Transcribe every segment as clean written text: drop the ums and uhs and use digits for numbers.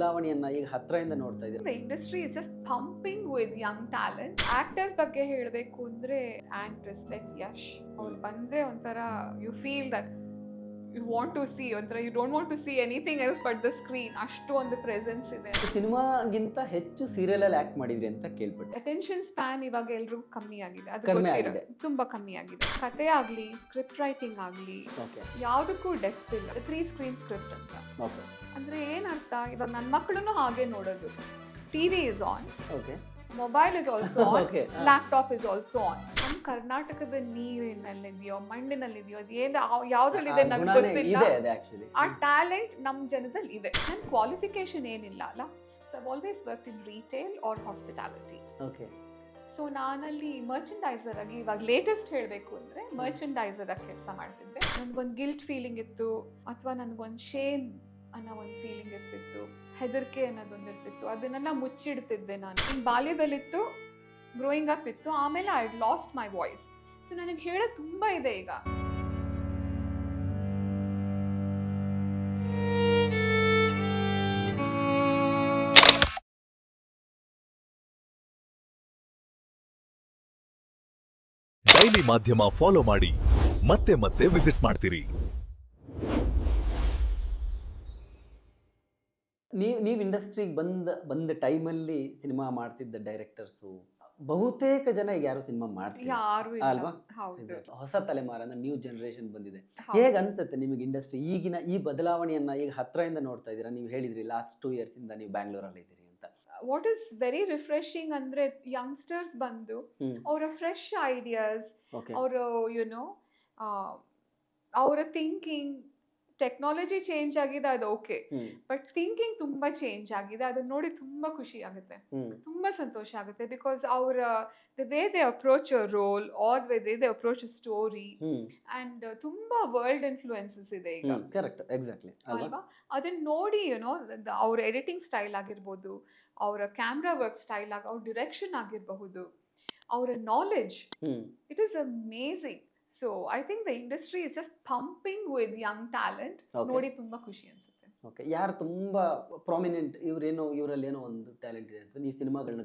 ಬದಲಾವಣೆಯನ್ನ ಈಗ ಹತ್ರದಿಂದ ನೋಡ್ತಾ ಇದ್ದೀರಾ? The industry is just pumping with young talent. Actors ಬಗ್ಗೆ ಹೇಳಬೇಕು ಅಂದ್ರೆ and respect ಯಶ್ ಅವ್ರು ಬಂದ್ರೆ ಒಂಥರ you feel that you want to see ಒಂಥರ you don't want to see anything else but the screen. ಅಷ್ಟು ಒಂದು ಪ್ರೆಸೆನ್ಸ್ ಇದೆ. ಸಿನಿಮಾಗಿಂತ ಹೆಚ್ಚು ಸೀರಿಯಲ್ ಅಲ್ಲಿ ಆಕ್ಟ್ ಮಾಡಿದ್ರಿ ಅಂತ ಕೇಳ್ಪಟ್ಟೆ. ಅಟೆನ್ಷನ್ ಸ್ಪ್ಯಾನ್ ಇವಾಗ ಎಲ್ರಿಗೂ ಕಮ್ಮಿ ಆಗಿದೆ, ಅದು ಕಡಿಮೆ ಗೊತ್ತಿರೋ ಆಗಿದೆ. ತುಂಬಾ ಕಮ್ಮಿ ಆಗಿದೆ. ಕತೆ ಆಗ್ಲಿ ಸ್ಕ್ರಿಪ್ಟ್ ರೈಟಿಂಗ್ ಆಗ್ಲಿ ಓಕೆ ಯಾವುದಕ್ಕೂ ಡೆಪ್ತ್ ಇಲ್ಲ. 3 ಸ್ಕ್ರೀನ್ ಸ್ಕ್ರಿಪ್ಟ್ ಅಂತ ಓಕೆ ಅಂದ್ರೆ ಏನರ್ಥ, ಇವಾಗ ನನ್ನ ಮಕ್ಕಳನ್ನು ಹಾಗೆ ನೋಡೋದು. TV is on, okay mobile is also on, Okay. Laptop is also on. ನಮ್ಮ ಕರ್ನಾಟಕದ ನೀರಿನಲ್ಲಿದೆಯೋ ಮಣ್ಣಿನಲ್ಲಿದೆಯೋ ಅದೇನು ಯಾವ್ದ್ರಲ್ಲಿದೆ ನನಗೆ ಗುಣನೇ ಗೊತ್ತಿಲ್ಲ. ಇದೆ ಅದು ಆಕ್ಚುಲಿ. ಆ ಟ್ಯಾಲೆಂಟ್ ನಮ್ಮ ಜನದಲ್ಲಿ ಇದೆ. ನನ್ನ ಕ್ವಾಲಿಫಿಕೇಶನ್ ಏನಿಲ್ಲ ಅಲ್ಲ. So I always work in retail or hospitality. Okay so ನಾನಲ್ಲಿ ಮರ್ಚೆಂಡೈಸರ್ ಆಗಿ ಇವಾಗ ಲೇಟೆಸ್ಟ್ ಹೇಳಬೇಕು ಅಂದರೆ ಮರ್ಚೆಂಡೈಸರ್ ಆಗಿ ಕೆಲಸ ಮಾಡ್ತಿದ್ದೆ. ನನಗೊಂದು ಗಿಲ್ಟ್ ಫೀಲಿಂಗ್ ಇತ್ತು, ಅಥವಾ ನನಗೊಂದು ಶೇಮ್ ಅನ್ನೋ ಒಂದು ಫೀಲಿಂಗ್ ಇರ್ತಿತ್ತು, ಹೆದರಿಕೆ ಅನ್ನೋದೊಂದು ಇರ್ತಿತ್ತು. ಅದನ್ನೆಲ್ಲ ಮುಚ್ಚಿಡ್ತಿದ್ದೆ ನಾನು. ಇನ್ನು ಬಾಲ್ಯದಲ್ಲಿತ್ತು, ಗ್ರೋಯಿಂಗ್ ಅಪ್ ಇತ್ತು, ಆಮೇಲೆ I lost my voice. So ನನಗೆ ಹೇಳೋದು ತುಂಬ ಇದೆ ಈಗ. ಡೈಲಿ ಮಾಧ್ಯಮ ಫಾಲೋ ಮಾಡಿ, ಮತ್ತೆ ಮತ್ತೆ ವಿಸಿಟ್ ಮಾಡ್ತೀರಿ. ನೀವು ಇಂಡಸ್ಟ್ರಿಗೆ ಬಂದ ಟೈಮಲ್ಲಿ ಸಿನಿಮಾ ಮಾಡ್ತಿದ್ದ ಡೈರೆಕ್ಟರ್ಸು ಬಹುತೇಕ ಜನ ಈಗ ಯಾರು ಸಿನಿಮಾ ಮಾಡ್ತಿಲ್ಲ ಯಾರು ಅಲ್ವಾ? ಹೌದು. ಹೊಸ ತಲೆಮಾರ ಅಂದ್ರೆ ನ್ಯೂ ಜನರೇಷನ್ ಬಂದಿದೆ. ಹೌದು. ಹೇಗೆ ಅನ್ಸುತ್ತೆ ನಿಮಗೆ ಇಂಡಸ್ಟ್ರಿ ಈಗಿನ ಈ ಬದಲಾವಣೆಯನ್ನ ಈಗ ಹತ್ರದಿಂದ ನೋಡ್ತಾ ಇದ್ದೀರಾ? ನೀವು ಹೇಳಿದ್ರಿ ಲಾಸ್ಟ್ 2 years ಇಂದ ನೀವು ಬ್ಯಾಂಗ್ಳೂರಲ್ಲಿ ಇದ್ದೀರಿ ಅಂತ. ವಾಟ್ ಇಸ್ ವೆರಿ ರಿಫ್ರೆಶಿಂಗ್ ಅಂದ್ರೆ ಯಂಗ್ಸ್ಟರ್ಸ್ ಬಂದು ಅವರ ಫ್ರೆಶ್ ಐಡಿಯಾಸ್, ಓಕೆ ಅವರು ಯುನೋ ಅವರ ಥಿಂಕಿಂಗ್, ಟೆಕ್ನಾಲಜಿ ಚೇಂಜ್ ಆಗಿದೆ ಅದು ಓಕೆ, ಬಟ್ ಥಿಂಕಿಂಗ್ ತುಂಬಾ ಚೇಂಜ್ ಆಗಿದೆ. ಅದನ್ನ ನೋಡಿ ತುಂಬಾ ಖುಷಿ ಆಗುತ್ತೆ, ತುಂಬಾ ಸಂತೋಷ ಆಗುತ್ತೆ. ಬಿಕಾಸ್ ಅವರ the way they approach a role or way they approach a story and ತುಂಬಾ ವರ್ಲ್ಡ್ ಇನ್ಫ್ಲೂಯೆನ್ಸಸ್ ಇದೆ ಈಗ. ಕರೆಕ್ಟ್, ಎಕ್ಸಾಕ್ಟ್ಲಿ ಅಲ್ವಾ? ಅದನ್ನ ನೋಡಿ ಯುನೋ ಅವ್ರ ಎಡಿಟಿಂಗ್ ಸ್ಟೈಲ್ ಆಗಿರ್ಬೋದು, ಅವರ ಕ್ಯಾಮ್ರಾ ವರ್ಕ್ ಸ್ಟೈಲ್ ಆಗಿ, ಅವ್ರ ಡಿರೆಕ್ಷನ್ ಆಗಿರಬಹುದು, ಅವರ knowledge, it is amazing. So I think the industry is just pumping with Young talent. ನೋಡಿ ತುಂಬಾ ಖುಷಿ ಅನ್ಸುತ್ತೆ. ಓಕೆ, ಯಾರು ತುಂಬಾ ಪ್ರಾಮಿನೆಂಟ್ ಇವರಲ್ಲಿ ಏನೋ ಒಂದು ಟ್ಯಾಲೆಂಟ್ ಇದೆ ಅಂತ ನೀವು ಸಿನಿಮಾಗಳನ್ನ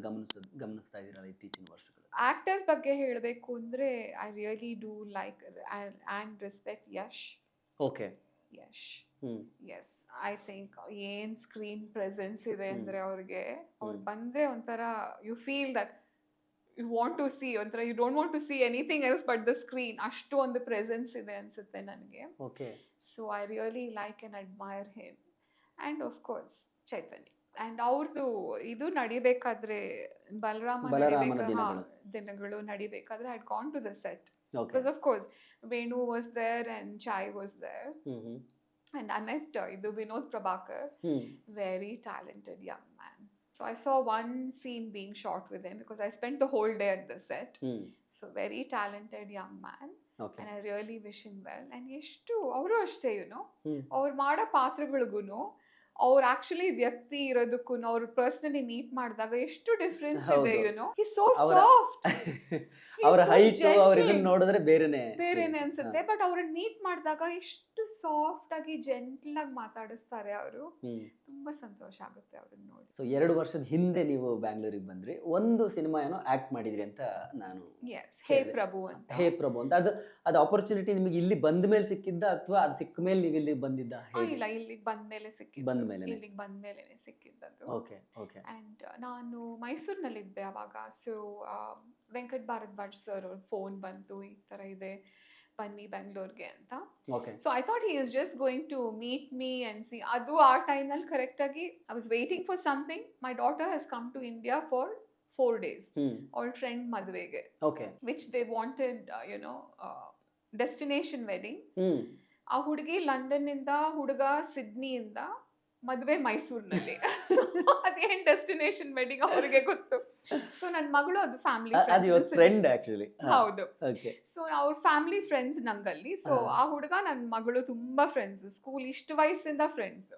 ಗಮನಿಸ್ತಾ ಇದ್ದೀರಲ್ಲ ಇತ್ತೀಚಿನ ವರ್ಷಗಳು? ಆಕ್ಟರ್ಸ್ ಬಗ್ಗೆ ಹೇಳಬೇಕು ಅಂದ್ರೆ I really do like and respect Yash. Okay Yash yes, I think ಏನ್ ಸ್ಕ್ರೀನ್ ಪ್ರೆಸೆನ್ಸ್ ಇದೆ ಅಂದ್ರೆ ಅವ್ರಿಗೆ ಬಂದ್ರೆ ಒಂಥರ you feel that you want to see ಒಂಥರ you don't want to see anything else but the screen. ಅಷ್ಟು ಒಂದು ಪ್ರೆಸೆನ್ಸ್ ಇದೆ ಅನ್ಸುತ್ತೆ ನನಗೆ. Okay, so I really like and admire him. And of course Chaitanya. And ಅವ್ರದ್ದು ಇದು ನಡಿಬೇಕಾದ್ರೆ ಬಲರಾಮನ ದಿನಗಳು ನಡಿಬೇಕಾದ್ರೆ I gone to the set. Okay, because of course Venu was there and chai was there. And I met ಇದು Vinod Prabhakar, very talented young man. So I saw one scene being shot with him because I spent the whole day at the set. So very talented young man. Okay, And I really wish him well. And ಎಷ್ಟು ಅವರು ಅಷ್ಟೇ ಅವ್ರು ಮಾಡೋ ಪಾತ್ರಗಳಿಗೂ ಅವ್ರು actually ವ್ಯಕ್ತಿ ಇರೋದಕ್ಕೂ ಅವ್ರು personally meet ಮಾಡಿದಾಗ ಎಷ್ಟು ಡಿಫ್ರೆನ್ಸ್ ಇದೆ. ಹಿ ಸೋ ಸಾಫ್ಟ್, ಅವರ ಹೈಟ್ ಅವ್ರ ಇದನ್ನ ನೋಡಿದ್ರೆ ಬೇರೆನೆ ಅನ್ಸುತ್ತೆ. ಬಟ್ ಅವ್ರನ್ನ ಮೀಟ್ ಮಾಡಿದಾಗ ಎಷ್ಟು ಸಾಫ್ಟ್ ಆಗಿ ಜೆಂಟಲ್ ಆಗಿ ಮಾತಾಡಿಸ್ತಾರೆ ಅವರು. ತುಂಬಾ ಸಂತೋಷ ಆಗುತ್ತೆ ಅವ್ರನ್ನ ನೋಡಿ. ಸೊ 2 ವರ್ಷದ ಹಿಂದೆ ನೀವು ಬ್ಯಾಂಗ್ಳೂರಿಗೆ ಬಂದ್ರಿ, ಒಂದು ಸಿನಿಮಾ ಏನೋ ಆಕ್ಟ್ ಮಾಡಿದ್ರಿ ಅಂತ ನಾನು. ಎಸ್, ಹೇ ಪ್ರಭು ಅಂತ. ಹೇ ಪ್ರಭು ಅಂತ. ಅದು ಆಪರ್ಚುನಿಟಿ ನಿಮಗೆ ಇಲ್ಲಿ ಬಂದ ಮೇಲೆ ಸಿಕ್ಕಿದ್ದ ಅಥವಾ ಅದು ಸಿಕ್ಕ ಮೇಲೆ ನೀವು ಇಲ್ಲಿ ಬಂದಿದ್ದ? ಇಲ್ಲ, ಇಲ್ಲಿಗೆ ಬಂದ್ಮೇಲೆ ಸಿಕ್ಕಿದ್ದು. ಇಲ್ಲಿಗೆ ಬಂದ್ಮೇಲೆ ಸಿಕ್ಕಿದ್ದದು. Okay okay. ಅಂಡ್ ನಾನು ಮೈಸೂರಿನಲ್ಲಿದ್ದೆ ಅವಾಗ. ಸೊ ವೆಂಕಟ್ ಭಾರದ್ವಾಜ್ ಸರ್ ಅವ್ರ ಫೋನ್ ಬಂತು, ಈ ತರ ಇದೆ ಬನ್ನಿ ಬೆಂಗಳೂರಿಗೆ ಅಂತ. So I thought he is just going to meet me and see. ಅದು ಆ ಟೈಮಲ್ಲಿ ಕರೆಕ್ಟ್ ಆಗಿ I was waiting for something. My daughter has come to India for 4 days ಅವಳ ಫ್ರೆಂಡ್ ಮದುವೆಗೆ, which they wanted destination wedding. ಆ ಹುಡುಗಿ London ಇಂದ, ಹುಡುಗ ಸಿಡ್ನಿಯಿಂದ, ಮದುವೆ ಮೈಸೂರಿನಲ್ಲಿ. ಅದೇನ್ ಡೆಸ್ಟಿನೇಷನ್ ವೆಡ್ಡಿಂಗ್ ಅವ್ರಿಗೆ ಗೊತ್ತು. ಸೊ ನನ್ನ ಮಗಳು ಅದು ಫ್ಯಾಮಿಲಿ ಫ್ರೆಂಡ್ ಆಕ್ಚುಲಿ. ಹೌದು. ಸೊ ಅವ್ರ ಫ್ಯಾಮಿಲಿ ಫ್ರೆಂಡ್ಸ್ ನಂಗಲ್ಲಿ. ಸೊ ಆ ಹುಡುಗ ನನ್ನ ಮಗಳು ತುಂಬಾ ಫ್ರೆಂಡ್ಸ್, ಸ್ಕೂಲ್ ಇಷ್ಟು ವಯಸ್ಸಿಂದ ಫ್ರೆಂಡ್ಸ್.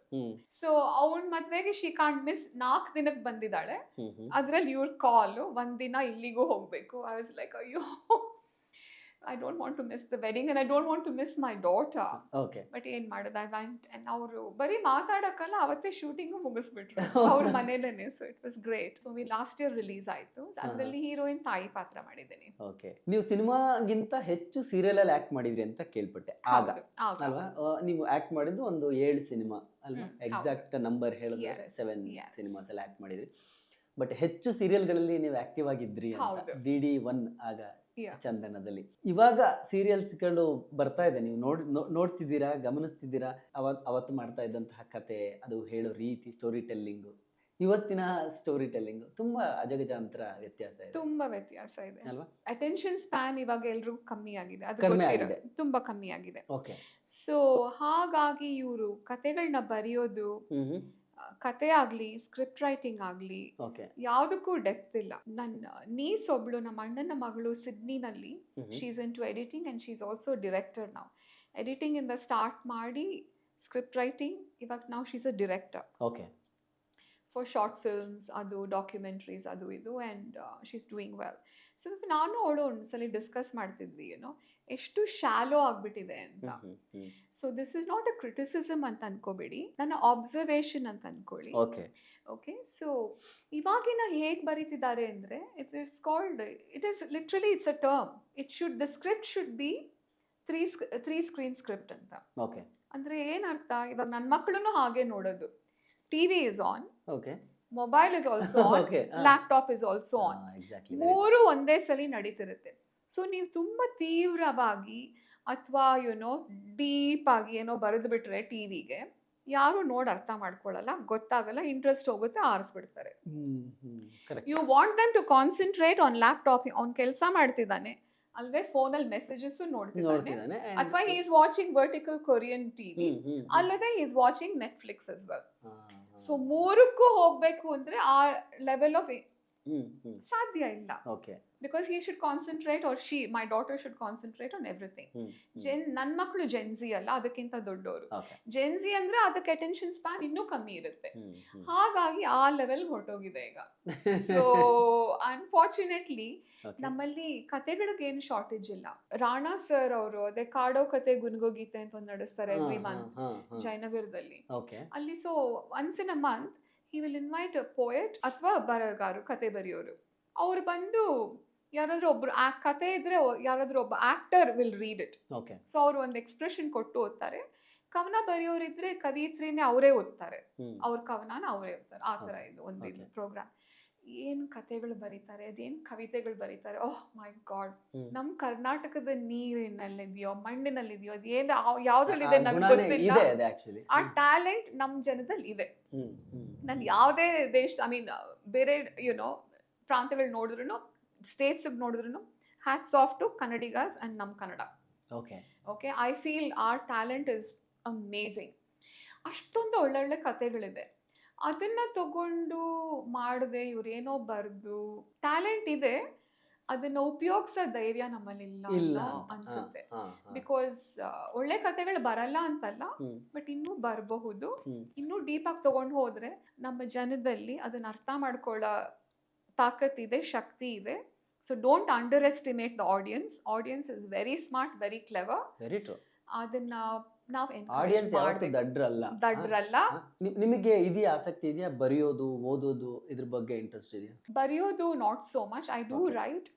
ಸೊ ಅವಳ ಮದ್ವೆಗೆ ಶಿ ಕಾಂಟ್ ಮಿಸ್. 4 ದಿನಕ್ಕೆ ಬಂದಿದ್ದಾಳೆ. ಅದ್ರಲ್ಲಿ ಇವ್ರ ಕಾಲ್, 1 ದಿನ ಇಲ್ಲಿಗೂ ಹೋಗ್ಬೇಕು. ಐ ವಾಸ್ ಲೈಕ್ ಅಯ್ಯೋ. I don't want to miss the wedding and I don't want to miss my daughter. Okay. But ಏನ್ ಮಾಡೋದು, ಐ ವ್ಯಾಂಟ್ ಅಂಡ್ ಅವರು ಬರೀ ಮಾತಾಡಕ್ಕಲ್ಲ ಅವತ್ತೇ ಶೂಟಿಂಗು ಮುಗಿಸ್ಬಿಟ್ರು ಅವ್ರ ಮನೇಲೇನೆ. So it was great. So last year release ಆಯ್ತು. ಅದರಲ್ಲಿ ಹೀರೋಯಿನ್ ತಾಯಿ ಪಾತ್ರ ಮಾಡಿದ್ದೀನಿ. ಓಕೆ. ನೀವು ಸಿನಿಮಾಗಿಂತ ಹೆಚ್ಚು ಸೀರಿಯಲ್ ಅಲ್ಲಿ ಆಕ್ಟ್ ಮಾಡಿದ್ರಿ ಅಂತ ಕೇಳ್ಪಟ್ಟೆ ಆಗ, ಆಗ. ಅಲ್ವಾ? ನೀವು ಆಕ್ಟ್ ಮಾಡಿದ್ದು ಒಂದು 7 ಸಿನಿಮಾ ಅಲ್ವಾ? ಎಕ್ಸಾಕ್ಟ್ ನಂಬರ್ ಹೇಳಿದ್ರೆ Yes, 7 yes. ಸಿನಿಮಾಸ್ ಅಲ್ಲಿ ಆಕ್ಟ್ ಮಾಡಿದ್ರಿ. ಬಟ್ ಹೆಚ್ಚು ಸೀರಿಯಲ್ಗಳಲ್ಲಿ ನೀವು ಆಕ್ಟಿವ್ ಆಗಿದ್ರಿ ಅಂತ ಹೌದು. DD1 ಆಗ Yeah. ಚಂದನದಲ್ಲಿ. ಇವಾಗ ಸೀರಿಯಲ್ಸ್ಗಳು ಬರ್ತಾ ಇದೆ, ನೀವು ನೋಡ್ತಿದ್ದೀರಾ, ಗಮನಿಸ್ತಿದ್ದೀರಾ? ಅವತ್ತು ಮಾಡ್ತಾ ಇದ್ದಂತಹ ಕತೆ, ಅದು ಹೇಳೋ ರೀತಿ, ಸ್ಟೋರಿ ಟೆಲ್ಲಿಂಗು, ಇವತ್ತಿನ ಸ್ಟೋರಿ ಟೆಲ್ಲಿಂಗ್ ತುಂಬಾ ಅಜಗಜಾಂತರ ವ್ಯತ್ಯಾಸ ಇದೆ. ತುಂಬಾ ವ್ಯತ್ಯಾಸ ಇದೆ ಅಲ್ವಾ? ಅಟೆನ್ಷನ್ ಸ್ಪ್ಯಾನ್ ಇವಾಗ ಎಲ್ರಿಗೂ ಕಮ್ಮಿ ಆಗಿದೆ. ಅದು ಕಡಿಮೆ ಗೊತ್ತಿರೋ- ಆಗಿದೆ. ತುಂಬಾ ಕಮ್ಮಿ ಆಗಿದೆ. ಓಕೆ. ಸೊ ಹಾಗಾಗಿ ಇವರು ಕತೆಗಳನ್ನ ಬರೆಯೋದು, ಕತೆ ಆಗ್ಲಿ ಸ್ಕ್ರಿಪ್ಟ್ ರೈಟಿಂಗ್ ಆಗ್ಲಿ ಓಕೆ. ಯಾವುದಕ್ಕೂ ಡೆಪ್ತ್ ಇಲ್ಲ. ನನ್ನ ನೀಸ್ ಒಬ್ಳು, ನಮ್ಮ ಅಣ್ಣನ ಮಗಳು ಸಿಡ್ನಿನಲ್ಲಿ, she's into editing and she's also director. ನಾವು ಎಡಿಟಿಂಗ್ ಇಂದ ಸ್ಟಾರ್ಟ್ ಮಾಡಿ ಸ್ಕ್ರಿಪ್ಟ್ ರೈಟಿಂಗ್, ಇವಾಗ ನಾವು she's a director okay. For short films, ಅದು ಡಾಕ್ಯುಮೆಂಟ್ರೀಸ್, ಅದು ಇದು, and she's doing well. So ನಾನು ಅವಳು ಒಂದ್ಸಲಿ ಡಿಸ್ಕಸ್ ಮಾಡ್ತಿದ್ವಿ, ಏನೋ ಎಷ್ಟು ಶಾಲೋ ಆಗ್ಬಿಟ್ಟಿದೆ ಅಂತ. So this is not a criticism ಅಂತ ಅನ್ಕೋಬೇಡಿ, ನನ್ನ ಆಬ್ಸರ್ವೇಷನ್ ಅಂತ ಅನ್ಕೊಳ್ಳಿ. ಓಕೆ. ಓಕೆ. ಸೊ ಇವಾಗಿನ ಹೇಗೆ ಬರೀತಿದ್ದಾರೆ ಅಂದರೆ, it is called, it is literally it's a term. It should, the script should be three screen script ಅಂತ. ಓಕೆ. ಅಂದರೆ ಏನರ್ಥ, ಇವಾಗ ನನ್ನ ಮಕ್ಕಳು ಹಾಗೆ ನೋಡೋದು. TV is on, okay. Mobile is also on, Okay, laptop is also on. Exactly. ಮೂರು ಒಂದೇ ಸಲ ನಡೀತಿರುತ್ತೆ. ಸೊ ನೀವು ತುಂಬ ತೀವ್ರವಾಗಿ ಅಥವಾ ಯುನೋ ಡೀಪ್ ಆಗಿ ಏನೋ ಬರೆದು ಬಿಟ್ರೆ ಟಿವಿಗೆ, ಯಾರು ನೋಡಿ ಅರ್ಥ ಮಾಡ್ಕೊಳ್ಳಲ್ಲ, ಗೊತ್ತಾಗಲ್ಲ, ಇಂಟ್ರೆಸ್ಟ್ ಹೋಗುತ್ತೆ, ಆರಿಸ್ಬಿಡ್ತಾರೆ. You want them to concentrate on laptop. ಅವ್ನು ಕೆಲಸ ಮಾಡ್ತಿದ್ದಾನೆ, ಅಲ್ವೇ ಫೋನಲ್ಲಿ ಮೆಸೇಜಸ್ ನೋಡ್ತಿದ್ದಾನೆ, ಅಥವಾ he is watching vertical Korean TV, ಅಲ್ಲದೆ he is watching Netflix as well. So ಮೂರಕ್ಕೂ ಹೋಗ್ಬೇಕು ಅಂದ್ರೆ ಆ ಲೆವೆಲ್ ಆಫ್ ಸಾಧ್ಯ ಇಲ್ಲ. Okay. Because he should concentrate, or she, my daughter should concentrate on everything. ನನ್ನ ಮಕ್ಕಳು ಜೆನ್ಸಿ ಅಲ್ಲ, ಅದಕ್ಕಿಂತ ದೊಡ್ಡವರು. ಜೆನ್ಸಿ ಅಂದ್ರೆ ಅದಕ್ಕೆ ಅಟೆನ್ಷನ್ ಸ್ಪ್ಯಾನ್ ಇನ್ನೂ ಕಮ್ಮಿ ಇರುತ್ತೆ. ಹಾಗಾಗಿ ಆ ಲೆವೆಲ್ ಹೊರಟೋಗಿದೆ ಈಗ. ಸೊ ಅನ್ಫಾರ್ಚುನೇಟ್ಲಿ ನಮ್ಮಲ್ಲಿ ಕತೆಗಳಿಗೆ ಏನು ಶಾರ್ಟೇಜ್ ಇಲ್ಲ. ರಾಣಾ ಸರ್ ಅವರು ಅದೇ ಕಾಡೋ ಕತೆ ಗುನ್ಗೋ ಗೀತೆ ಅಂತ ಒಂದು ನಡೆಸ್ತಾರೆ ಎವ್ರಿ ಮಂತ್ ಜಯನಗರದಲ್ಲಿ. ಅಲ್ಲಿ so once in a month he will invite a poet ಅಥವಾ ಬರಹಗಾರರು, ಕತೆ ಬರೆಯೋರು. ಅವ್ರು ಬಂದು ಯಾರಾದ್ರೂ ಒಬ್ರು ಕತೆ ಇದ್ರೆ ಯಾರಾದ್ರೂ ಒಬ್ಬ actor will read it. So ಅವ್ರು ಒಂದು ಎಕ್ಸ್ಪ್ರೆಷನ್ ಕೊಟ್ಟು ಓದ್ತಾರೆ. ಕವನ ಬರೆಯೋರಿದ್ರೆ ಕವಿತ್ರಿನೇ ಅವರೇ ಓದ್ತಾರೆ, ಅವ್ರ ಕವನ ಅವರೇ ಓದ್ತಾರೆ. ಆ ತರ ಇದು ಒಂದು ಪ್ರೋಗ್ರಾಮ್. ಏನ್ ಕತೆಗಳು ಬರೀತಾರೆ, ಅದೇನ್ ಕವಿತೆಗಳು ಬರೀತಾರೆ. ಓಹ್ ಮೈ ಗಾಡ್, ನಮ್ ಕರ್ನಾಟಕದ ನೀರಿನಲ್ಲಿದೆಯೋ ಮಣ್ಣಿನಲ್ಲಿದೆಯೋ ಅದೇನ್ ಯಾವ್ದ್ರಲ್ಲಿದೆ ನನ್ಗೆ ಗೊತ್ತಿಲ್ಲ. ಆ ಟ್ಯಾಲೆಂಟ್ ನಮ್ ಜನದಲ್ಲಿ ಇದೆ. ನಾನು ಯಾವುದೇ ದೇಶ, ಐ ಮೀನ್ ಬೇರೆ ಯುನೋ ಪ್ರಾಂತ್ಯಗಳು ನೋಡಿದ್ರು, ಸ್ಟೇಟ್ಸ್ ನೋಡಿದ್ರು, hats off to Kannadigas and ನಮ್ Kannada. Okay. I feel our talent is amazing. ಅಷ್ಟೊಂದು ಒಳ್ಳೊಳ್ಳೆ ಕತೆಗಳಿದೆ. ಅದನ್ನ ತಗೊಂಡು ಮಾಡದೆ ಇವ್ರೇನೋ ಬರ್ದು, ಟ್ಯಾಲೆಂಟ್ ಇದೆ, ಅದನ್ನ ಉಪಯೋಗಿಸೋ ಧೈರ್ಯ ನಮ್ಮಲ್ಲಿಲ್ಲ ಅನ್ಸುತ್ತೆ. ಬಿಕಾಸ್ ಒಳ್ಳೆ ಕತೆಗಳು ಬರಲ್ಲ ಅಂತಲ್ಲ, ಬಟ್ ಇನ್ನೂ ಬರಬಹುದು. ಇನ್ನೂ ಡೀಪ್ ಆಗಿ ತಗೊಂಡು ಹೋದ್ರೆ ನಮ್ಮ ಜನದಲ್ಲಿ ಅದನ್ನ ಅರ್ಥ ಮಾಡ್ಕೊಳ್ಳೋ ತಾಕತ್ತಿದೆ, ಶಕ್ತಿ ಇದೆ. So don't under estimate the audience. Audience is very smart, very clever. Very true. ಅದನ್ನ ನಾವು ಆಡಿಯನ್ಸ್ ಯಾವತ್ತೂ ದಡ್ರಲ್ಲ. ನಿಮಗೆ ಇದೆಯಾ, ಆಸಕ್ತಿ ಇದೆಯಾ ಬರೆಯೋದು, ಓದೋದು, ಇದ್ರ ಬಗ್ಗೆ ಇಂಟ್ರೆಸ್ಟ್ ಇದೆಯಾ? ಬರೆಯೋದು not so much. I do right.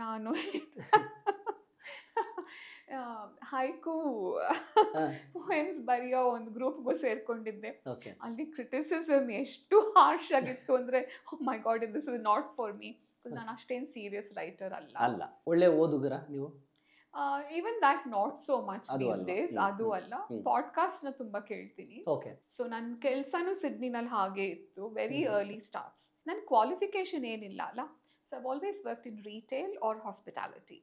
ನಾನು ಹೈಕು ಪೋಯಮ್ಸ್ ಬರೆಯೋ ಒಂದು ಗ್ರೂಪ್ಗೂ ಸೇರ್ಕೊಂಡಿದ್ದೆ. ಅಲ್ಲಿ ಕ್ರಿಟಿಸಿಸಮ್ ಎಷ್ಟು ಹಾರ್ಶ್ ಆಗಿತ್ತು ಅಂದ್ರೆ, my god, this is not for me. ನಾನು ಅಷ್ಟೇನು ಸೀರಿಯಸ್ ರೈಟರ್ ಅಲ್ಲ. ಒಳ್ಳೆ ಓದುಗರ ನೀವು? Even that not so much these days. ಅದು ಅಲ್ಲ, ಪಾಡ್ಕಾಸ್ಟ್ ನ ತುಂಬಾ ಕೇಳ್ತೀನಿ. ಸೊ ನನ್ನ ಕೆಲ್ಸನೂ ಸಿಡ್ನಿನಲ್ಲಿ ಹಾಗೆ ಇತ್ತು, ವೆರಿ ಅರ್ಲಿ ಸ್ಟಾರ್ಟ್ಸ್. ನನ್ನ ಕ್ವಾಲಿಫಿಕೇಶನ್ ಏನಿಲ್ಲ ಅಲ್ಲ. So I've always worked in retail or hospitality.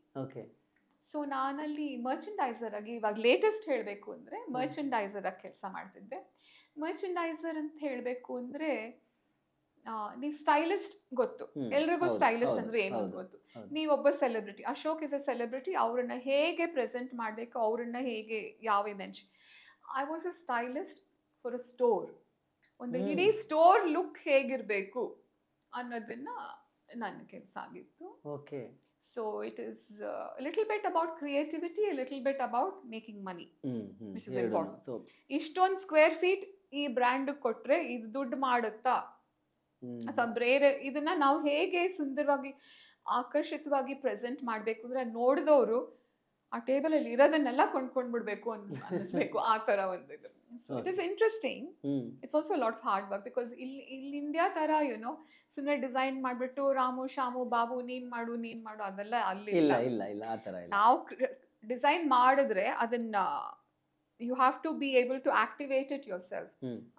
So ನಾನಲ್ಲಿ ಮರ್ಚೆಂಡೈಸರ್ ಆಗಿ, ಇವಾಗ ಲೇಟೆಸ್ಟ್ ಹೇಳಬೇಕು ಅಂದರೆ ಮರ್ಚೆಂಡೈಸರ್ ಆಗಿ ಕೆಲಸ ಮಾಡ್ತಿದ್ದೆ. ಮರ್ಚೆಂಡೈಸರ್ ಅಂತ ಹೇಳಬೇಕು ಅಂದರೆ, ನೀವು ಸ್ಟೈಲಿಸ್ಟ್ ಗೊತ್ತು, ಎಲ್ರಿಗೂ ಸ್ಟೈಲಿಸ್ಟ್ ಅಂದ್ರೆ ಏನು ಅಂತ ಗೊತ್ತು. ನೀವೊಬ್ಬ celebrity, Ashok is a celebrity, ಅವ್ರನ್ನ ಹೇಗೆ ಪ್ರೆಸೆಂಟ್ ಮಾಡಬೇಕು, ಅವ್ರನ್ನ ಹೇಗೆ ಯಾವ image. I was a stylist for a store. ಒಂದು ಇಡೀ ಸ್ಟೋರ್ ಲುಕ್ ಹೇಗಿರಬೇಕು ಅನ್ನೋದನ್ನ ನನ್ನ ಕೆಲಸ ಆಗಿತ್ತು. So it is a little bit about creativity, a little bit about making money, which is important. So ಇಷ್ಟೊಂದು ಸ್ಕ್ವೇರ್ ಫೀಟ್ ಈ ಬ್ರ್ಯಾಂಡ್ ಕೊಟ್ರೆ ಇದು ದುಡ್ಡು ಮಾಡುತ್ತಾ ಅಥವಾ ಬೇರೆ ಇದನ್ನ ನಾವು ಹೇಗೆ ಸುಂದರವಾಗಿ ಆಕರ್ಷಿತವಾಗಿ ಪ್ರೆಸೆಂಟ್ ಮಾಡ್ಬೇಕು ಅಂದ್ರೆ ನೋಡಿದವರು ಆ ಟೇಬಲ್ ಅಲ್ಲಿ ಇರೋದನ್ನೆಲ್ಲ ಕೊಂಡ್ಕೊಂಡ್ಬಿಡ್ಬೇಕು ಅನ್ನಿಸ್ಬೇಕು ಆ ತರ ಒಂದು ಇದು. So it is interesting. It's also lot of hard work because ಇಲ್ಲಿ ಇಂಡಿಯಾ ತರ ಯುನೋ ಸುಮ್ಮನೆ ಡಿಸೈನ್ ಮಾಡ್ಬಿಟ್ಟು ರಾಮು ಶಾಮು ಬಾಬು ನೀನ್ ಮಾಡು ಅದೆಲ್ಲ ಅಲ್ಲಿ ಇಲ್ಲ ಇಲ್ಲ ಇಲ್ಲ ಆ ಥರ ಇಲ್ಲ. ನಾವು ಡಿಸೈನ್ ಮಾಡಿದ್ರೆ ಅದನ್ನ you have to be able to activate it yourself.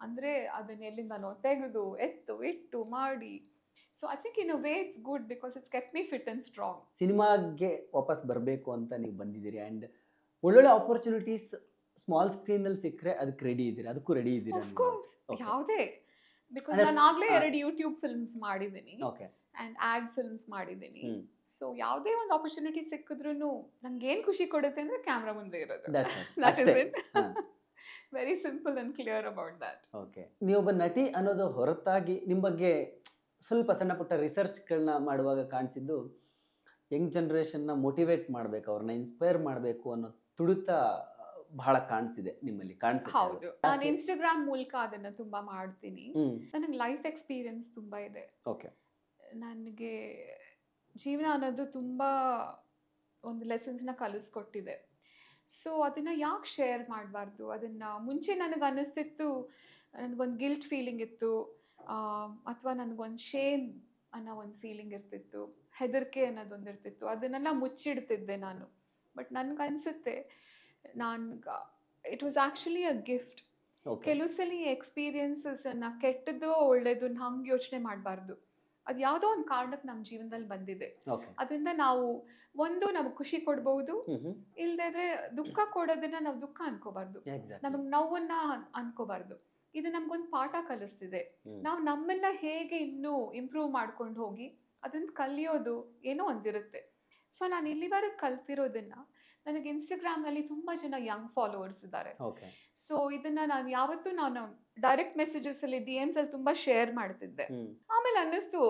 ಅಂದ್ರೆ ಅದನ್ನ ಎಲ್ಲಿಂದ ತೆಗೆದು ಎತ್ತು ಇಟ್ಟು ಮಾಡಿ. So I think in a way it's good because it's keep me fit and strong. ಸಿನಿಮಾಗೆ ವಾಪಸ್ ಬರಬೇಕು ಅಂತ ನೀವು ಬಂದಿದ್ದೀರಿ ಆ್ಯಂಡ್ ಒಳ್ಳೊಳ್ಳೆ ಆಪರ್ಚುನಿಟೀಸ್ ಸ್ಮಾಲ್ ಸ್ಕ್ರೀನಲ್ಲಿ ಸಿಕ್ಕರೆ ಅದಕ್ಕೆ ರೆಡಿ ಇದ್ದೀರಿ, ಅದಕ್ಕೂ ರೆಡಿ ಇದ್ದೀರಿ? ಆಫ್ ಕೋರ್ಸ್, ಯಾವುದೇ. ಬಿಕಾಸ್ ನಾನು ಆಗ್ಲೇ 2 ಯೂಟ್ಯೂಬ್ ಫಿಲ್ಮ್ಸ್ ಮಾಡಿದ್ದೀನಿ ಅಂಡ್ ಆಡ್ ಫಿಲ್ಮ್ಸ್ ಮಾಡಿದ್ದೀನಿ. ಸೊ ಯಾವುದೇ ಒಂದು ಆಪರ್ಚುನಿಟಿ ಸಿಕ್ಕಿದ್ರು ನಂಗೆ ಏನ್ ಖುಷಿ ಕೊಡುತ್ತೆ ಅಂದ್ರೆ ಕ್ಯಾಮ್ರಾ ಮುಂದೆ ಇರೋದು. That is it. Very simple and clear about that. Okay, ನೀವೊಬ್ಬ ನಟಿ ಅನ್ನೋದು ಹೊರತಾಗಿ ನಿಮ್ಮ ಬಗ್ಗೆ ಸ್ವಲ್ಪ ಸಣ್ಣ ಪುಟ್ಟ ರಿಸರ್ಚ್ಗಳನ್ನ ಮಾಡುವಾಗ ಕಾಣಿಸಿದ್ದು ಯಂಗ್ ಜನ್ರೇಷನ್ನ ಮೋಟಿವೇಟ್ ಮಾಡಬೇಕು, ಅವ್ರನ್ನ ಇನ್ಸ್ಪೈರ್ ಮಾಡಬೇಕು ಅನ್ನೋ ತುಡಿತ ಬಹಳ ಕಾಣಿಸಿದೆ ನಿಮ್ಮಲ್ಲಿ. ಹೌದು, ನಾನು ಇನ್ಸ್ಟಾಗ್ರಾಮ್ ಮೂಲಕ ಅದನ್ನ ತುಂಬಾ ಮಾಡ್ತೀನಿ. ನನಗೆ ಲೈಫ್ ಎಕ್ಸ್ಪೀರಿಯನ್ಸ್ ತುಂಬಾ ಇದೆ. ಓಕೆ, ನನಗೆ ಜೀವನ ಅನ್ನೋದು ತುಂಬಾ ಒಂದು ಲೆಸನ್ಸ್ನ ಕಲಿಸ್ಕೊಟ್ಟಿದೆ. ಸೊ ಅದನ್ನ ಯಾಕೆ ಶೇರ್ ಮಾಡಬಾರ್ದು? ಅದನ್ನ ಮುಂಚೆ ನನಗೆ ಅನ್ನಿಸ್ತಿತ್ತು, ನನಗೊಂದು ಗಿಲ್ಟ್ ಫೀಲಿಂಗ್ ಇತ್ತು, ಅಥವಾ ನನಗೊಂದು ಶೇಮ್ ಅನ್ನೋ ಒಂದು ಫೀಲಿಂಗ್ ಇರ್ತಿತ್ತು, ಹೆದರಿಕೆ ಅನ್ನೋದೊಂದು ಇರ್ತಿತ್ತು. ಅದನ್ನೆಲ್ಲ ಮುಚ್ಚಿಡ್ತಿದ್ದೆ ನಾನು. ಬಟ್ ನನ್ಗನ್ಸುತ್ತೆ it was actually a gift. ಕೆಲವು ಸಲ ಎಕ್ಸ್ಪೀರಿಯನ್ಸಸ್ ಅನ್ನ ಕೆಟ್ಟದ್ದು ಒಳ್ಳೇದು ಹಂಗೆ ಯೋಚನೆ ಮಾಡಬಾರ್ದು. ಅದು ಯಾವುದೋ ಒಂದು ಕಾರಣಕ್ಕೆ ನಮ್ಮ ಜೀವನದಲ್ಲಿ ಬಂದಿದೆ. ಅದರಿಂದ ನಾವು ನಮಗೆ ಖುಷಿ ಕೊಡ್ಬಹುದು, ಇಲ್ದಿದ್ರೆ ದುಃಖ ಕೊಡೋದನ್ನ ನಾವು ದುಃಖ ಅನ್ಕೋಬಾರ್ದು, ನಮಗ್ ನೋವನ್ನ ಅನ್ಕೋಬಾರ್ದು. ಇದು ನಮ್ಗೊಂದು ಪಾಠ ಕಲಿಸ್ತಿದೆ. ನಾವು ನಮ್ಮನ್ನ ಹೇಗೆ ಇನ್ನೂ ಇಂಪ್ರೂವ್ ಮಾಡ್ಕೊಂಡು ಹೋಗಿ ಅದನ್ನ ಕಲಿಯೋದು ಏನೋ ಒಂದಿರುತ್ತೆ. ಸೊ ನಾನು ಇಲ್ಲಿವರೆಗೆ ಕಲ್ತಿರೋದನ್ನ ನನಗೆ ಇನ್ಸ್ಟಾಗ್ರಾಮ್ ನಲ್ಲಿ ತುಂಬಾ ಜನ ಯಂಗ್ ಫಾಲೋವರ್ಸ್ ಇದ್ದಾರೆ. ಸೊ ಇದನ್ನ ನಾನು ಯಾವತ್ತೂ ನಾನು ಡೈರೆಕ್ಟ್ ಮೆಸೇಜಸ್ ಅಲ್ಲಿ DMs ಅಲ್ಲಿ ತುಂಬಾ ಶೇರ್ ಮಾಡ್ತಿದ್ದೆ. ಆಮೇಲೆ ಅನ್ನಿಸ್ತು,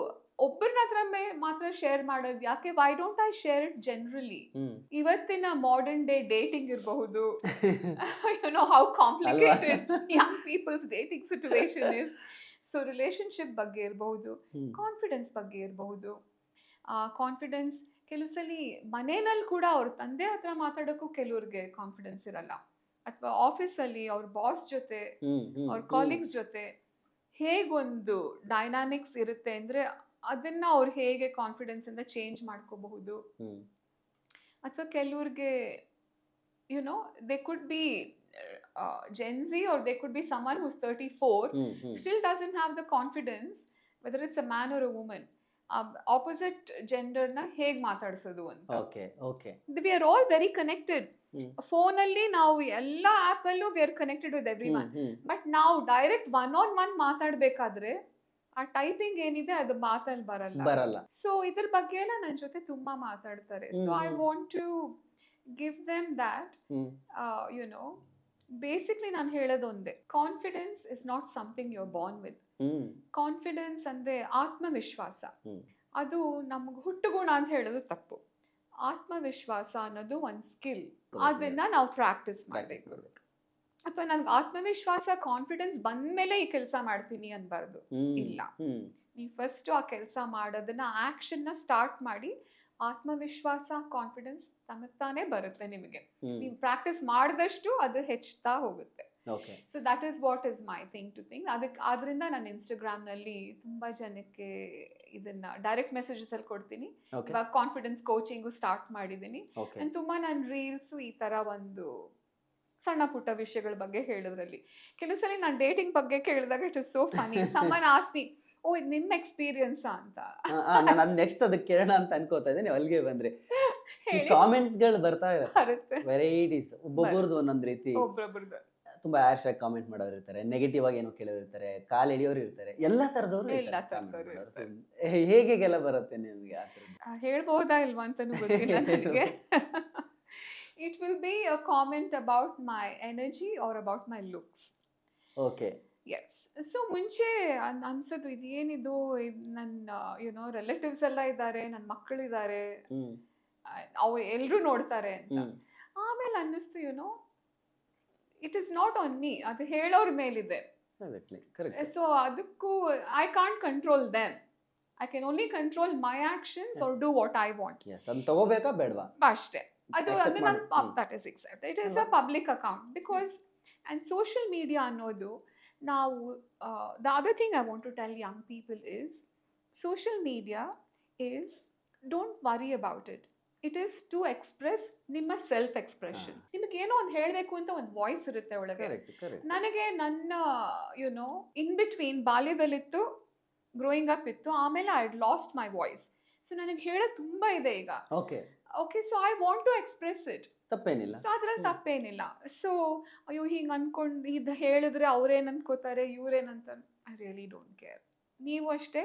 ಒಬ್ಬರನ್ನ ಹತ್ರ ಮಾತ್ರ ಶೇರ್ ಮಾಡೋದು ಯಾಕೆ? Why don't I share it generally? ಇವತ್ತಿನ ಮಾಡರ್ನ್ ಡೇ ಡೇಟಿಂಗ್ ಇರಬಹುದು, you know how complicated young people's dating situation is. So relationship ಬಗ್ಗೆ ಇರಬಹುದು, ಕಾನ್ಫಿಡೆನ್ಸ್ ಬಗ್ಗೆ ಇರಬಹುದು. ಕಾನ್ಫಿಡೆನ್ಸ್ ಕೆಲವು ಸಲ ಮನೆಯಲ್ಲಿ ಕೂಡ ಅವ್ರ ತಂದೆ ಹತ್ರ ಮಾತಾಡೋಕ್ಕೂ ಕೆಲವ್ರಿಗೆ ಕಾನ್ಫಿಡೆನ್ಸ್ ಇರಲ್ಲ, ಅಥವಾ ಆಫೀಸಲ್ಲಿ ಅವ್ರ ಬಾಸ್ ಜೊತೆ ಅವ್ರ ಕಾಲೀಗ್ಸ್ ಜೊತೆ ಹೇಗೊಂದು ಡೈನಾಮಿಕ್ಸ್ ಇರುತ್ತೆ ಅಂದ್ರೆ ಅದನ್ನ ಅವ್ರು ಹೇಗೆ ಕಾನ್ಫಿಡೆನ್ಸ್ ಇಂದ ಚೇಂಜ್ ಮಾಡ್ಕೋಬಹುದು. ಅಥವಾ ಕೆಲವ್ರಿಗೆ you know they could be Gen Z or they could be someone who's 34 still doesn't have the confidence, whether it's a man or a woman, opposite gender na ಹೇಗ್ ಮಾತಾಡ್ಸೋದು ಅಂತ. We are all very connected. Phone ಅಲ್ಲಿ ನಾವು ಎಲ್ಲ app ಅಲ್ಲೂ we are connected with everyone, but ನಾವು direct one-on-one ಮಾತಾಡ್ಬೇಕಾದ್ರೆ ಆ typing ಏನಿದೆ ಅದು ಮಾತಲ್ಲಿ ಬರಲ್ಲ. ಸೊ ಇದ್ರ ಬಗ್ಗೆ ಎಲ್ಲ ನನ್ನ ಜೊತೆ ತುಂಬಾ ಮಾತಾಡ್ತಾರೆ. So I want to give them that, you know, basically ನಾನು ಹೇಳೋದೊಂದೇ, confidence is not something you are born with. Confidence ಅಂದ್ರೆ ಆತ್ಮವಿಶ್ವಾಸ, ಅದು ನಮ್ಗೆ ಹುಟ್ಟುಗುಣ ಅಂತ ಹೇಳೋದು ತಪ್ಪು. ಆತ್ಮವಿಶ್ವಾಸ ಅನ್ನೋದು ಒಂದು ಸ್ಕಿಲ್, ಅದನ್ನ ನಾವು ಪ್ರಾಕ್ಟೀಸ್ ಮಾಡಬೇಕು. ಅಥವಾ ನನ್ಗೆ ಆತ್ಮವಿಶ್ವಾಸ ಕಾನ್ಫಿಡೆನ್ಸ್ ಬಂದ್ಮೇಲೆ ಈ ಕೆಲಸ ಮಾಡ್ತೀನಿ ಅನ್ಬಾರ್ದು. ಇಲ್ಲ, ನೀವು ಫಸ್ಟ್ ಆ ಕೆಲಸ ಮಾಡೋದನ್ನ ಆಕ್ಷನ್ ನ ಸ್ಟಾರ್ಟ್ ಮಾಡಿ, ಆತ್ಮವಿಶ್ವಾಸ ಕಾನ್ಫಿಡೆನ್ಸ್ ತನಗ್ತಾನೆ ಬರುತ್ತೆ ನಿಮಗೆ. ನೀವು ಪ್ರಾಕ್ಟೀಸ್ ಮಾಡಿದಷ್ಟು ಅದು ಹೆಚ್ಚುತ್ತಾ ಹೋಗುತ್ತೆ. So that is what is my thing to think. ಆದ್ರಿಂದ ನಾನು ಇನ್ಸ್ಟಾಗ್ರಾಮ್ ನಲ್ಲಿ ತುಂಬಾ ಜನಕ್ಕೆ ಇದನ್ನ ಡೈರೆಕ್ಟ್ ಮೆಸೇಜಸ್ ಅಲ್ಲಿ ಕೊಡ್ತೀನಿ. ಇವಾಗ ಕಾನ್ಫಿಡೆನ್ಸ್ ಕೋಚಿಂಗು ಸ್ಟಾರ್ಟ್ ಮಾಡಿದ್ದೀನಿ. ತುಂಬಾ ನಾನು ರೀಲ್ಸ್ ಈ ತರ ಒಂದು ಸಣ್ಣ ಪುಟ್ಟ ವಿಷಯಗಳ ಬಗ್ಗೆ ಹೇಳೋದ್ರಲ್ಲಿ, ಕೆಲವು ಸಲ ನಾನು ಡೇಟಿಂಗ್ ಬಗ್ಗೆ ಕೇಳಿದಾಗ it is so funny. Someone ask me, oh ಇದು ನಿಮ್ಮ ಎಕ್ಸ್ಪೀರಿಯನ್ಸ್ ಅಂತ. ನಾನು ನೆಕ್ಸ್ಟ್ ಅದಕ್ಕೆ ಕೇಳೋಣ ಅಂತ ಅನ್ಕೋತಾ ಇದ್ದೀನಿ. ಅಲ್ಲಿಗೆ ಬಂದ್ರೆ ಕಾಮೆಂಟ್ಸ್ ಗಳು ಬರ್ತಾ ಇರುತ್ತೆ, ವೆರೈಟೀಸ್, ಒಬ್ಬೊಬ್ಬರದು ಒಂದೊಂದು ರೀತಿ. ತುಂಬಾ ರ್ಯಾಶ್ ಆಗಿ ಕಾಮೆಂಟ್ ಮಾಡೋರು ಇರ್ತಾರೆ, ನೆಗೆಟಿವ್ ಆಗಿ ಏನೋ ಕೆಲವರು ಇರ್ತಾರೆ, ಕಾಲ್ ಎಳಿಯೋರು ಇರ್ತಾರೆ, ಎಲ್ಲಾ ತರದವರು. ಹೇಗೆಲ್ಲ ಬರುತ್ತೆ ನಿಮ್ಗೆ ಆ ಥರದ್ದು? ಹೇಳ್ಬಹುದಾ ಇಲ್ವಾ ಅಂತಾನು ಗೊತ್ತಿಲ್ಲ ನನಗೆ. It will be a comment about my energy or about my looks. Okay. Yes. So ಮುಂಚೆ ಅನ್ಸೋದು ಇದೇನಿದು, ನನ್ನ ಯುನೋ ರಿಲೇಟಿವ್ಸ್ ಎಲ್ಲ ಇದ್ದಾರೆ, ನನ್ನ ಮಕ್ಕಳಿದ್ದಾರೆ, ಹ್ಮ್ ಅವ್ರು ಎಲ್ರು ನೋಡ್ತಾರೆ ಅಂತ. ಹ್ಮ್ ಆಮೇಲೆ ಅನ್ನಿಸ್ತು you know it is not on me, ಅದು ಹೇಳೋರ್ ಮೇಲಿದೆ. ಕರೆಕ್ಟ್. ಸೊ ಅದಕ್ಕೂ I can't control them, I can only control my actions or do what I want yes, ಅದನ್ನ ತಗೋಬೇಕಾ ಬೇಡವಾ? ಅಷ್ಟೇ. ಅದು Accept ಅದು ಮಾಡಿ. ನನ್ನ that is accept. It is a public account because and social media ಅನ್ನೋದು ನಾವು the other thing I want to tell young people is social media is don't worry about it. It is to express ನಿಮ್ಮ self expression. ನಿಮಗೆ ಏನೋ ಒಂದು ಹೇಳಬೇಕು ಅಂತ ಒಂದು voice ಇರುತ್ತೆ ಒಳಗೆ. ಕರೆಕ್ಟ್. ನನಗೆ ನನ್ನ ಯುನೋ ಇನ್ ಬಿಟ್ವೀನ್ ಬಾಲ್ಯದಲ್ಲಿತ್ತು, ಗ್ರೋಯಿಂಗ್ ಅಪ್ ಇತ್ತು, ಆಮೇಲೆ I lost my voice. So ನನಗೆ ಹೇಳೋದು ತುಂಬ ಇದೆ ಈಗ. Okay, so I want to express it. ತಪ್ಪೇನಿಲ್ಲ. ಸೊ ಅದ್ರಲ್ಲಿ ತಪ್ಪೇನಿಲ್ಲ. ಸೊ ಅಯ್ಯೋ ಹಿಂಗೆ ಅನ್ಕೊಂಡು ಇದು ಹೇಳಿದ್ರೆ ಅವ್ರೇನು ಅನ್ಕೋತಾರೆ, ಇವ್ರೇನಂತ, ಐ ರಿಯಲಿ ಡೋಂಟ್ ಕೇರ್. ನೀವು ಅಷ್ಟೇ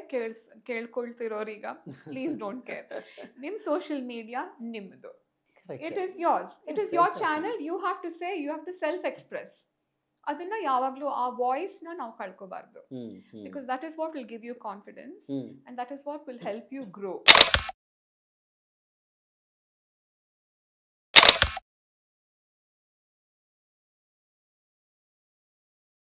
ಕೇಳ್ಕೊಳ್ತಿರೋರೀಗ, ಪ್ಲೀಸ್ ಡೋಂಟ್ ಕೇರ್. ನಿಮ್ಮ ಸೋಷಿಯಲ್ ಮೀಡಿಯಾ ನಿಮ್ಮದು. It is yours, it is your channel. You have to say, you have to self express. ಅದನ್ನ ಯಾವಾಗಲೂ ಆ ವಾಯ್ಸ್ನ ನಾವು ಕಳ್ಕೋಬಾರ್ದು. Because that is what will give you confidence and that is what will help you grow.